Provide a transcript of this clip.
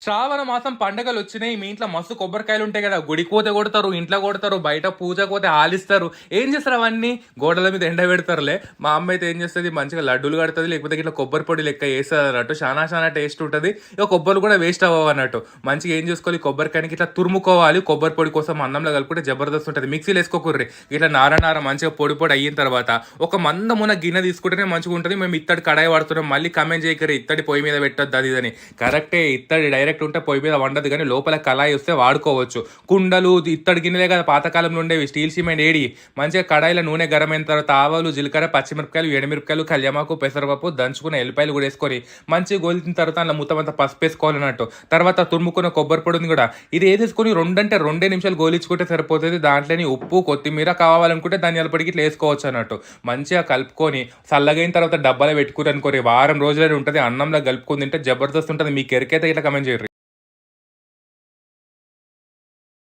శ్రావణ మాసం పండగలొచ్చినాయి. మీ ఇంట్లో మస్తు కొబ్బరికాయలుంటాయి గదా! గుడికి పోతే కొడతారు, ఇంట్లో కొడతారు, బయట పూజకు పోతే ఆలిస్తారు. ఏం చేస్తారు అవన్నీ? గోడల మీద ఎండబెడతారులే. మా అమ్మయితే ఏం చేస్తది, మంచిగా లడ్డూలు కడతది. లేకపోతే ఇట్లా కొబ్బరి పొడి లెక్క ఏస్తదన్నట్టు. చానా చానా టేస్ట్ ఉంటది. ఇక కొబ్బర్లు కూడా వేస్ట్ అవ్వవన్నట్టు. మంచిగా ఏం చేసుకోవాలి, కొబ్బరికాయనికి ఇట్లా తురుముకోవాలి. కొబ్బరి పొడి కోసం అన్నంలో కలుపుకుంటే జబర్దస్త్ ఉంటది. మిక్సీలో ఏసుకోకుర్రి. ఇట్లా నార నార మంచిగా పొడి పొడి అయిన తర్వాత ఒక మందమున్న గిన్నె తీసుకుంటేనే మంచిగుంటది. మేము ఇత్తడి కడాయి వాడుతున్నాం. మళ్ళీ కామెంట్ చేయకుర్రి ఇత్తడి పొయ్యి మీద పెట్టొద్దు అది ఇదని. కరెక్టే, ఇత్తడి డైరెక్ట్ ఉంటే పొయ్యి మీద వండదు కానీ లోపల కళాయి వస్తే వాడుకోవచ్చు. కుండలు ఇత్తడి గిన్నెలే కదా పాతకాలంలో ఉండేవి, స్టీల్ సిమెంట్ ఏడి. మంచిగా కడాయిలో నూనె గరం అయిన తర్వాత ఆవాలు, జీలకర్ర, పచ్చిమిరపకాయలు, ఎండుమిరపకాయలు, కళ్యామాకు, పెసరపప్పు, దంచుకున్న ఎల్లిపాయలు కూడా వేసుకొని మంచిగా గోలిన తర్వాత అందులో మొత్తం పసుపు వేసుకోవాలన్నట్టు. తర్వాత తురుముకున్న కొబ్బరి పొడిని కూడా ఇది వేసేసుకొని 2 నిమిషాలు గోలించుకుంటే సరిపోతుంది. దాంట్లోని ఉప్పు, కొత్తిమీర కావాలనుకుంటే ధనియాల పొడికి ఇట్లా వేసుకోవచ్చు అన్నట్టు. మంచిగా కలుపుకొని చల్లగైన తర్వాత డబ్బాలో పెట్టుకుని అనుకోని వారం రోజులనే ఉంటుంది. అన్నంలో కలుపుకొని తింటే జబర్దస్త్ ఉంటుంది. మీకు ఎరికైతే ఇట్లా కమెంట్ చేయరు.